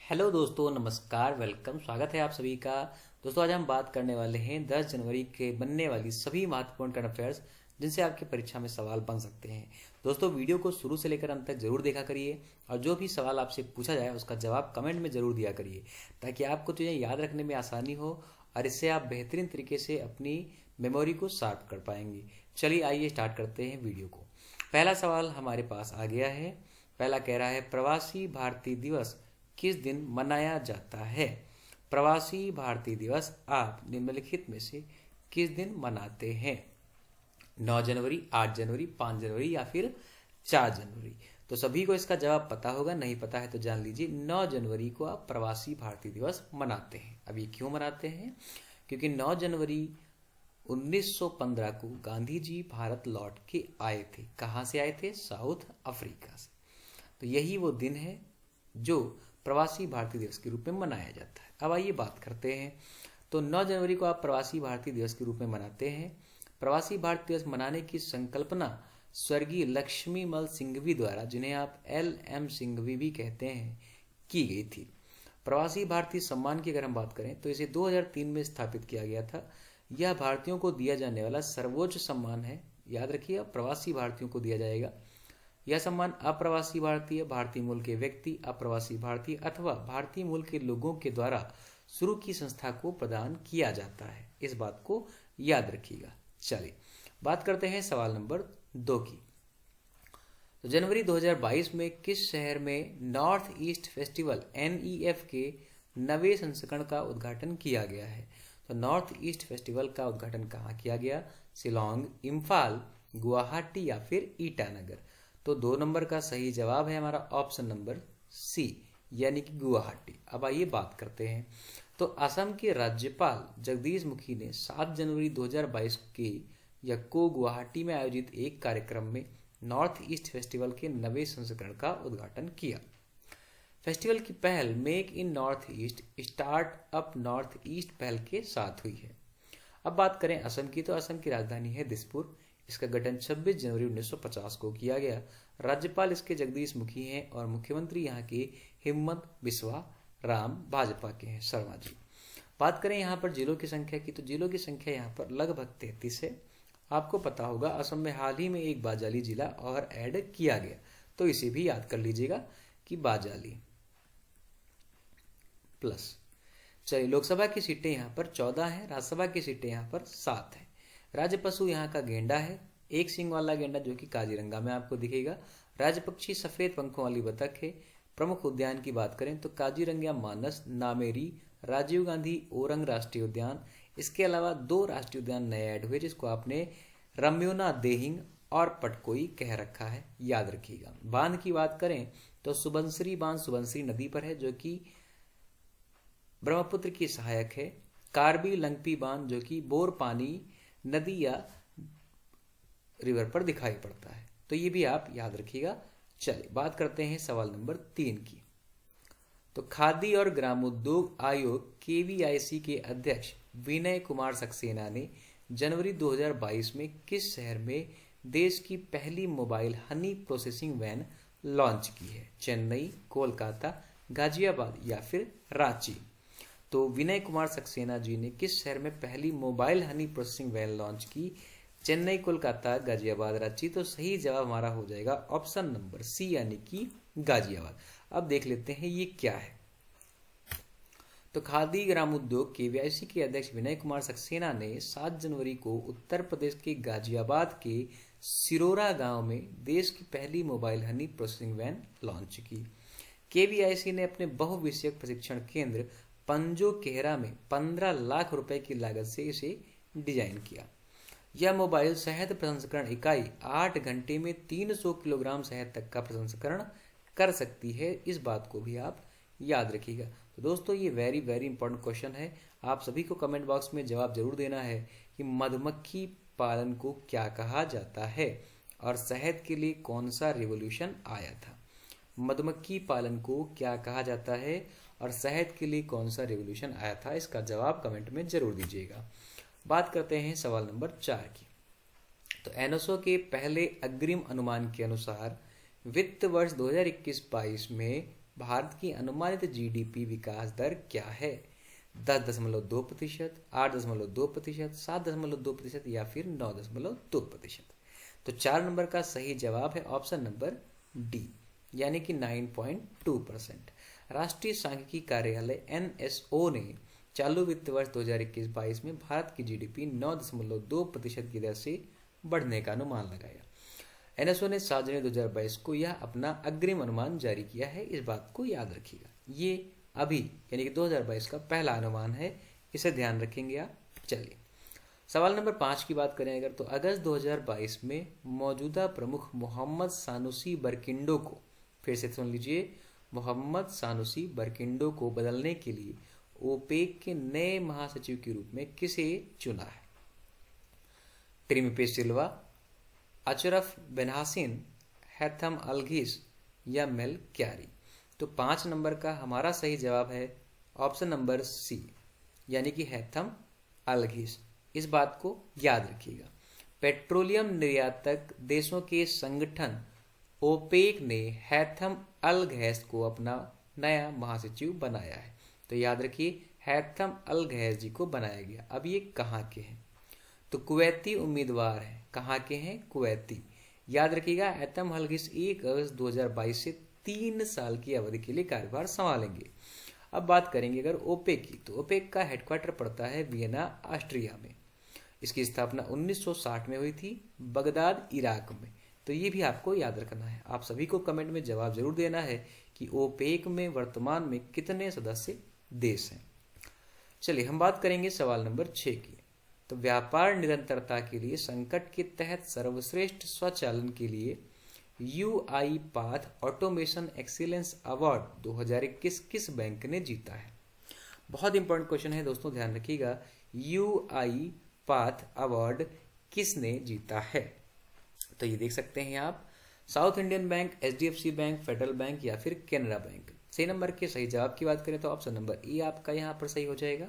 Hello दोस्तों, नमस्कार, welcome, स्वागत है आप सभी का। दोस्तों आज हम बात करने वाले हैं 10 जनवरी के बनने वाली सभी महत्वपूर्ण करंट अफेयर्स जिनसे आपके परीक्षा में सवाल बन सकते हैं। दोस्तों वीडियो को शुरू से लेकर अंत तक जरूर देखा करिए और जो भी सवाल आपसे पूछा जाए उसका जवाब कमेंट में जरूर दिया करिए ताकि आपको चीज़ें याद रखने में आसानी हो और इससे आप बेहतरीन तरीके से अपनी मेमोरी को शार्प कर पाएंगे। चलिए आइए स्टार्ट करते हैं वीडियो को। पहला सवाल हमारे पास आ गया है। पहला कह रहा है प्रवासी भारतीय दिवस किस दिन मनाया जाता है। प्रवासी भारतीय दिवस आप निम्नलिखित में से किस दिन मनाते हैं। 9 जनवरी, 8 जनवरी, 5 जनवरी या फिर 4 जनवरी। तो सभी को इसका जवाब पता होगा, नहीं पता है तो जान लीजिए 9 जनवरी को आप प्रवासी भारतीय दिवस मनाते हैं। अब ये क्यों मनाते हैं? क्योंकि 9 जनवरी 1915 को गांधी जी भारत लौट के आए थे। कहाँ से आए थे? साउथ अफ्रीका से। तो यही वो दिन है जो प्रवासी भारतीय दिवस के रूप में मनाया जाता है। अब आइए बात करते हैं। तो 9 जनवरी को आप प्रवासी भारतीय दिवस के रूप में मनाते हैं। प्रवासी भारतीय दिवस मनाने की संकल्पना स्वर्गीय लक्ष्मीमल सिंघवी द्वारा, जिन्हें आप LM सिंघवी भी कहते हैं, की गई थी। प्रवासी भारतीय सम्मान की अगर हम बात करें तो इसे 2003 में स्थापित किया गया था। यह भारतीयों को दिया जाने वाला सर्वोच्च सम्मान है। याद रखिए, प्रवासी भारतीयों को दिया जाएगा। यह सम्मान अप्रवासी भारतीय, भारतीय मूल के व्यक्ति, अप्रवासी भारतीय अथवा भारतीय मूल के लोगों के द्वारा शुरू की संस्था को प्रदान किया जाता है। इस बात को याद रखिएगा। चलिए बात करते हैं सवाल नंबर 2 की। तो जनवरी 2022 में किस शहर में नॉर्थ ईस्ट फेस्टिवल NEF के नवे संस्करण का उद्घाटन किया गया है? तो नॉर्थ ईस्ट फेस्टिवल का उद्घाटन कहाँ किया गया? शिलोंग, इम्फाल, गुवाहाटी या फिर ईटानगर। तो 2 नंबर का सही जवाब है हमारा ऑप्शन नंबर C, यानी कि गुवाहाटी। अब आइए बात करते हैं। तो असम के राज्यपाल जगदीश मुखी ने 7 जनवरी 2022 को गुवाहाटी में आयोजित एक कार्यक्रम में नॉर्थ ईस्ट फेस्टिवल के नवे संस्करण का उद्घाटन किया। फेस्टिवल की पहल make in north east, start up north east पहल के साथ हुई है। अब बात करें असम की, तो असम की राजधानी है दिसपुर। इसका गठन 26 जनवरी 1950 को किया गया। राज्यपाल इसके जगदीश मुखी हैं और मुख्यमंत्री यहाँ के हिम्मत बिस्वा राम भाजपा के हैं, शर्मा जी। बात करें यहाँ पर जिलों की संख्या की, तो जिलों की संख्या यहाँ पर लगभग 33 है। आपको पता होगा असम में हाल ही में एक बाजाली जिला और ऐड किया गया, तो इसे भी याद कर लीजिएगा कि बाजाली प्लस। चलिए, लोकसभा की सीटें यहाँ पर 14 हैं, राज्यसभा की सीटें यहाँ पर 7 हैं। राज्य पशु यहाँ का गेंडा है, एक सींग वाला गेंडा जो कि काजीरंगा में आपको दिखेगा। राज्य पक्षी सफेद पंखों वाली बतख है। प्रमुख उद्यान की बात करें तो काजीरंगा मानस, नामेरी, राजीव गांधी ओरंग राष्ट्रीय उद्यान। इसके अलावा 2 राष्ट्रीय उद्यान नए ऐड हुए जिसको आपने रम्योना देहिंग और पटकोई कह रखा है, याद रखिएगा। बांध की बात करें तो सुबनसिरी बांध सुबनसिरी नदी पर है जो कि ब्रह्मपुत्र की सहायक है। कार्बी लंगपी बांध जो कि बोरपानी नदी या रिवर पर दिखाई पड़ता है, तो ये भी आप याद रखिएगा। चलिए बात करते हैं सवाल नंबर 3 की। तो खादी और ग्रामोद्योग आयोग KVIC के अध्यक्ष विनय कुमार सक्सेना ने जनवरी 2022 में किस शहर में देश की पहली mobile honey processing van launch की है? चेन्नई, कोलकाता, गाजियाबाद या फिर रांची। तो विनय कुमार सक्सेना जी ने किस शहर में पहली mobile honey processing van launch की? चेन्नई, कोलकाता, गाजियाबाद, रांची। तो सही जवाब हमारा हो जाएगा ऑप्शन नंबर C, यानी कि गाजियाबाद। अब देख लेते हैं ये क्या है। तो खादी ग्रामोद्योग KVIC के अध्यक्ष विनय कुमार सक्सेना ने 7 जनवरी को उत्तर प्रदेश के गाजियाबाद के सिरोरा गांव में देश की पहली mobile honey processing van launch की। KVIC ने अपने बहुविषयक प्रशिक्षण केंद्र पंजो केहरा में 15 लाख रुपए की लागत से इसे डिजाइन किया। यह मोबाइल शहद प्रसंस्करण इकाई 8 घंटे में 300 किलोग्राम शहद तक का प्रसंस्करण कर सकती है। इस बात को भी आप याद रखिएगा। तो दोस्तों ये वेरी वेरी इंपॉर्टेंट क्वेश्चन है। आप सभी को कमेंट बॉक्स में जवाब जरूर देना है कि मधुमक्खी पालन को क्या कहा जाता है और शहद के लिए कौन सा रिवॉल्यूशन आया था। मधुमक्खी पालन को क्या कहा जाता है और शहद के लिए कौन सा रिवॉल्यूशन आया था, इसका जवाब कमेंट में जरूर दीजिएगा। बात करते हैं सवाल नंबर 4 की। तो NSO के पहले अग्रिम अनुमान के अनुसार वित्त वर्ष 2021-22 में भारत की अनुमानित जीडीपी विकास दर क्या है? 10.2%, 8.2%, 7.2% या फिर 9.2%। तो 4 नंबर का सही जवाब है ऑप्शन नंबर डी, यानी कि 9.2%। राष्ट्रीय सांख्यिकी कार्यालय NSO ने चालू वित्त वर्ष 2021-22 में भारत की जीडीपी 9.2% की दर से बढ़ने का अनुमान लगाया। NSO ने 7 जनवरी 2022 को यह अपना अग्रिम अनुमान जारी किया है, इस बात को याद रखिएगा। ये अभी यानी कि 2022 का पहला अनुमान है, इसे ध्यान रखेंगे आप। चलिए सवाल नंबर 5 की बात करें अगर, तो अगस्त 2022 में मौजूदा प्रमुख मोहम्मद सानुसी बरकिंडो को, फिर से सुन लीजिए, मोहम्मद सानुसी बरकिंडो को बदलने के लिए ओपेक के नए महासचिव के रूप में किसे चुना है? ट्रिम्पे सिल्वा, अशरफ बेनहासिन, हैथम अलघिस या मेल क्यारी। तो 5 नंबर का हमारा सही जवाब है ऑप्शन नंबर सी, यानी कि हैथम अलघिस। इस बात को याद रखिएगा। पेट्रोलियम निर्यातक देशों के संगठन ओपेक ने हैथम अलघैस को अपना नया महासचिव बनाया है। तो याद रखिए, हैथम अलघैस जी को बनाया गया। अब ये कहाँ के हैं? तो कुवैती उम्मीदवार हैं। कहाँ के हैं? कुवैती। याद रखिएगा, हैथम अलघैस 1 अगस्त 2022 से 3 साल की अवधि के लिए कार्यभार संभालेंगे। अब बात करेंगे अगर ओपेक की, तो ओपेक का हेडक्वार्टर पड़ता है वियना, ऑस्ट्रिया में। इसकी स्थापना 1960 में हुई थी, बगदाद, इराक में। तो ये भी आपको याद रखना है। आप सभी को कमेंट में जवाब जरूर देना है कि ओपेक में वर्तमान में कितने सदस्य देश हैं। चलिए हम बात करेंगे सवाल नंबर 6 की। तो व्यापार निरंतरता के लिए संकट के तहत सर्वश्रेष्ठ स्वचालन के लिए UI path automation excellence award 2021 किस बैंक ने जीता है? बहुत इंपॉर्टेंट क्वेश्चन है दोस्तों, ध्यान रखिएगा। यूआई पाथ अवार्ड किसने जीता है? तो ये देख सकते हैं आप, south Indian bank, HDFC bank, federal bank या फिर कैनरा बैंक। सही नंबर के सही जवाब की बात करें तो ऑप्शन नंबर ए आपका यहाँ पर सही हो जाएगा।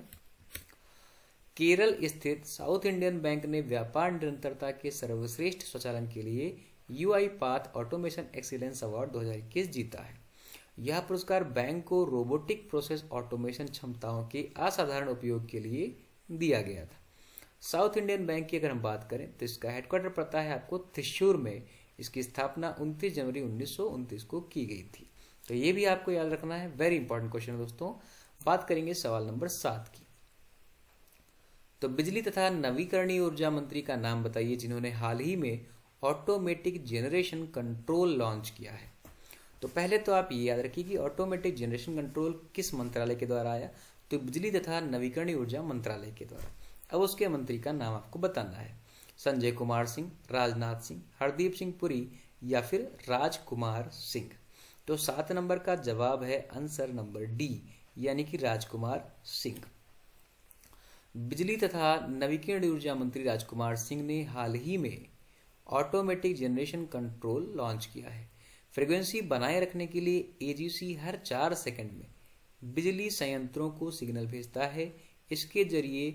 केरल स्थित साउथ इंडियन बैंक ने व्यापार निरंतरता के सर्वश्रेष्ठ स्वचालन के लिए UI path automation excellence award 2021 जीता है। यह पुरस्कार बैंक को रोबोटिक प्रोसेस ऑटोमेशन क्षमताओं के असाधारण उपयोग के लिए दिया गया था। साउथ इंडियन बैंक की अगर हम बात करें तो इसका हेडक्वार्टर पड़ता है आपको त्रिशूर में। इसकी स्थापना 29 जनवरी 1929 को की गई थी। तो ये भी आपको याद रखना है, वेरी इंपॉर्टेंट क्वेश्चन है दोस्तों। बात करेंगे सवाल नंबर 7 की। तो बिजली तथा नवीकरणीय ऊर्जा मंत्री का नाम बताइए जिन्होंने हाल ही में ऑटोमेटिक जनरेशन कंट्रोल लॉन्च किया है। तो पहले तो आप ये याद रखिए कि ऑटोमेटिक जनरेशन कंट्रोल किस मंत्रालय के द्वारा आया? तो बिजली तथा नवीकरणीय ऊर्जा मंत्रालय के द्वारा। अब उसके मंत्री का नाम आपको बताना है। संजय कुमार सिंह, राजनाथ सिंह, हरदीप सिंह पुरी या फिर राजकुमार सिंह। तो 7 नंबर का जवाब है आंसर नंबर डी, यानी कि राजकुमार सिंह। बिजली तथा नवीकरणीय ऊर्जा मंत्री राजकुमार सिंह ने हाल ही में ऑटोमेटिक जनरेशन कंट्रोल लॉन्च किया है। फ्रीक्वेंसी बनाए रखने के लिए एजीसी हर 4 सेकंड में बिजली संयंत्रों को सिग्नल भेजता है। इसके जरिए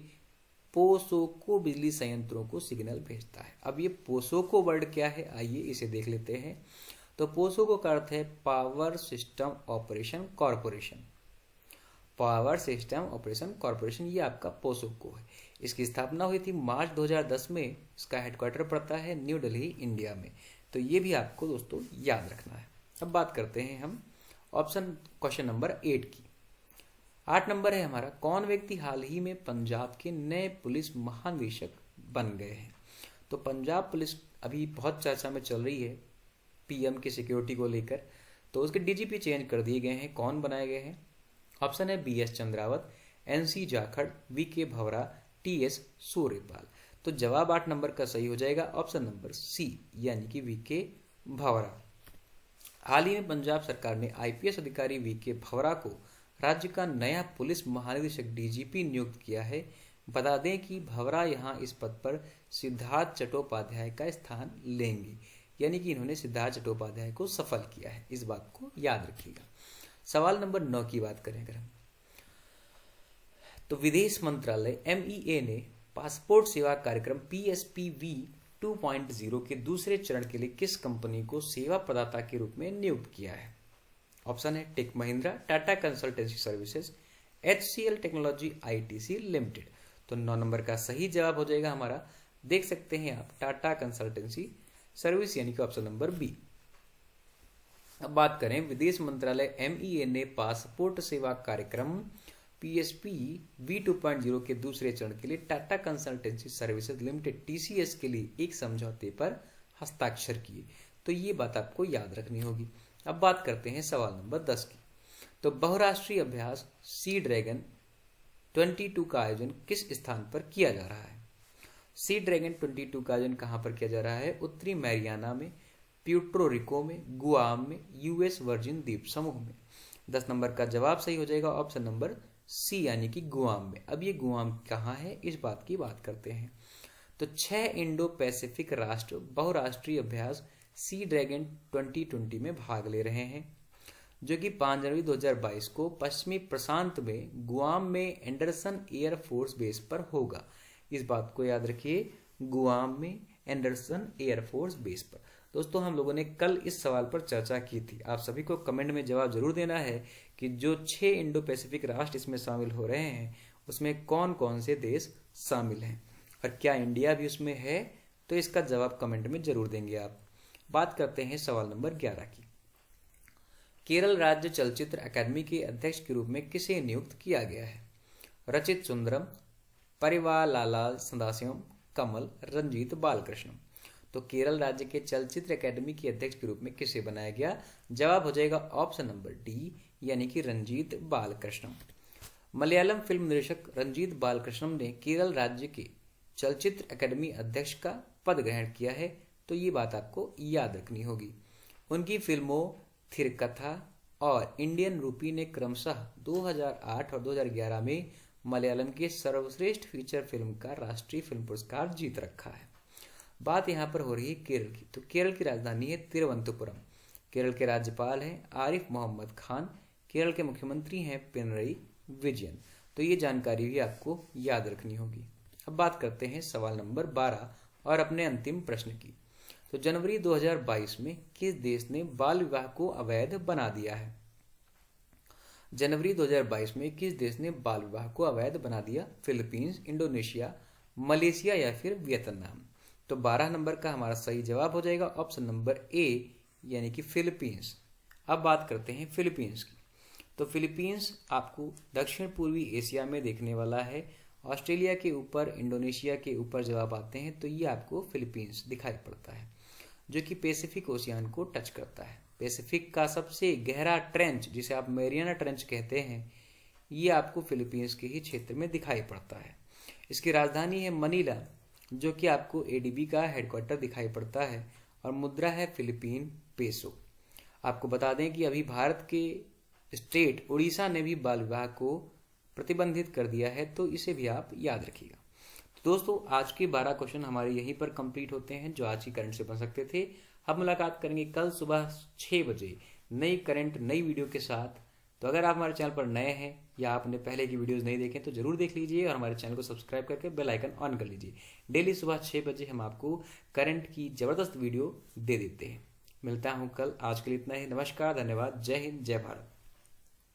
पोसोको बिजली संयंत्रों को सिग्नल भेजता है। अब ये पोसोको वर्ड क्या है, आइए इसे देख लेते हैं। तो पोसोको का अर्थ है power system operation corporation. Power system operation corporation, ये आपका पोसोको है। इसकी स्थापना हुई थी मार्च 2010 में। इसका हेडक्वार्टर पड़ता है न्यू दिल्ली, इंडिया में। तो ये भी आपको दोस्तों याद रखना है। अब बात करते हैं हम ऑप्शन क्वेश्चन नंबर 8 की। 8 नंबर है हमारा, कौन व्यक्ति हाल ही में पंजाब के नए पुलिस महानिदेशक बन गए हैं? तो पंजाब पुलिस अभी बहुत चर्चा में चल रही है पीएम की सिक्योरिटी को लेकर। तो उसके डीजीपी चेंज कर दिए गए हैं। कौन बनाए गए हैं? ऑप्शन है BS Chandrawat, NC Jakhar, VK भवरा, TS सूर्यपाल। तो जवाब 8 नंबर का सही हो जाएगा ऑप्शन नंबर सी, यानी कि VK भवरा। हाल ही में पंजाब सरकार ने IPS अधिकारी VK भवरा को राज्य का नया पुलिस महानिदेशक DGP नियुक्त किया है। बता दें कि भवरा यहां इस पद पर सिद्धार्थ चट्टोपाध्याय का स्थान लेंगे, यानी कि इन्होंने सिद्धार्थ चट्टोपाध्याय को सफल किया है। इस बात को याद रखिएगा। सवाल नंबर 9 की बात करें अगर हम, तो विदेश मंत्रालय MEA ने पासपोर्ट सेवा कार्यक्रम PSPV 2.0 के दूसरे चरण के लिए किस कंपनी को सेवा प्रदाता के रूप में नियुक्त किया है? ऑप्शन है Tech Mahindra, Tata Consultancy Services, HCL Technology ITC Limited. तो 9 नंबर का सही जवाब हो जाएगा हमारा, देख सकते हैं आप, टाटा कंसल्टेंसी सर्विस, यानी कि ऑप्शन नंबर बी। अब बात करें विदेश मंत्रालय MEA ने पासपोर्ट सेवा कार्यक्रम PSP V2.0 के दूसरे चरण के लिए Tata Consultancy services limited TCS के लिए एक समझौते पर हस्ताक्षर किए। तो ये बात आपको याद रखनी होगी। अब बात करते हैं सवाल नंबर 10 की। तो बहुराष्ट्रीय अभ्यास सी ड्रैगन 22 का आयोजन किस स्थान पर किया जा रहा है? सी ड्रैगन 22 का आयोजन कहां पर किया जा रहा है? उत्तरी मैरियाना में, प्यूर्टो रिको में, गुआम में, US वर्जिन द्वीप समूह में। 10 नंबर का जवाब सही हो जाएगा ऑप्शन नंबर सी, यानी कि गुआम में। अब ये गुआम कहाँ है, इस बात की बात करते हैं। तो 6 इंडो पैसिफिक राष्ट्र बहुराष्ट्रीय अभ्यास सी ड्रैगन 2020 में भाग ले रहे हैं, जो कि 5 जनवरी 2022 को पश्चिमी प्रशांत में गुआम में एंडरसन एयर फोर्स बेस पर होगा। इस बात को याद रखिए, गुआम में एंडरसन एयर फोर्स बेस पर। दोस्तों, हम लोगों ने कल इस सवाल पर चर्चा की थी। आप सभी को कमेंट में जवाब जरूर देना है कि जो 6 इंडो पैसिफिक राष्ट्र इसमें शामिल हो रहे हैं उसमें कौन कौन से देश शामिल हैं, और क्या इंडिया भी उसमें है? तो इसका जवाब कमेंट में जरूर देंगे आप। बात करते हैं सवाल नंबर 11 की। केरल राज्य चलचित्र अकादमी के अध्यक्ष के रूप में किसे नियुक्त किया गया है? रचित सुंदरम, परिवालाल सदाशिवम, कमल, रंजीत बालकृष्णम। तो केरल राज्य के चलचित्र अकादमी के अध्यक्ष के रूप में किसे बनाया गया? जवाब हो जाएगा ऑप्शन नंबर डी, यानी कि रंजीत बालकृष्णम। मलयालम फिल्म निर्देशक रंजीत बालकृष्णम ने केरल राज्य के चलचित्र अकादमी अध्यक्ष का पद ग्रहण किया है। तो ये बात आपको याद रखनी होगी। उनकी फिल्मों थिरकथा और इंडियन रूपी ने क्रमशः 2008 और 2011 में मलयालम के सर्वश्रेष्ठ फीचर फिल्म का राष्ट्रीय फिल्म पुरस्कार जीत रखा है। बात यहाँ पर हो रही है केरल की। तो केरल की राजधानी है तिरुवनंतपुरम। केरल के राज्यपाल हैं आरिफ मोहम्मद खान। केरल के मुख्यमंत्री हैं पिनरई विजयन। तो ये जानकारी भी आपको याद रखनी होगी। अब बात करते हैं सवाल नंबर 12 और अपने अंतिम प्रश्न की। तो जनवरी 2022 में किस देश ने बाल विवाह को अवैध बना दिया है? जनवरी 2022 में किस देश ने बाल विवाह को अवैध बना दिया? फिलीपींस, इंडोनेशिया, मलेशिया या फिर वियतनाम। तो 12 नंबर का हमारा सही जवाब हो जाएगा ऑप्शन नंबर ए, यानी कि फिलीपींस। अब बात करते हैं फिलीपींस की। तो फिलीपींस आपको दक्षिण पूर्वी एशिया में देखने वाला है। ऑस्ट्रेलिया के ऊपर, इंडोनेशिया के ऊपर जब आप आते हैं तो ये आपको फिलीपींस दिखाई पड़ता है, जो कि पैसिफिक ओशियन को टच करता है। पैसिफिक का सबसे गहरा ट्रेंच, जिसे आप मैरियाना ट्रेंच कहते हैं, ये आपको फिलीपींस के ही क्षेत्र में दिखाई पड़ता है। इसकी राजधानी है मनीला, जो कि आपको ADB का हेडक्वार्टर दिखाई पड़ता है, और मुद्रा है फिलीपीन पेसो। आपको बता दें कि अभी भारत के स्टेट उड़ीसा ने भी बाल विवाह को प्रतिबंधित कर दिया है, तो इसे भी आप याद रखिएगा। तो दोस्तों, आज के 12 क्वेश्चन हमारे यहीं पर कंप्लीट होते हैं, जो आज की करंट से बन सकते थे। हम मुलाकात करेंगे कल सुबह 6 बजे नई करंट नई वीडियो के साथ। तो अगर आप हमारे चैनल पर नए हैं या आपने पहले की वीडियोस नहीं देखे तो जरूर देख लीजिए, और हमारे चैनल को सब्सक्राइब करके बेल आइकन ऑन कर लीजिए। डेली सुबह 6 बजे हम आपको करंट की जबरदस्त वीडियो दे देते हैं। मिलता हूँ कल। आज के लिए इतना ही। नमस्कार, धन्यवाद, जय हिंद, जय भारत।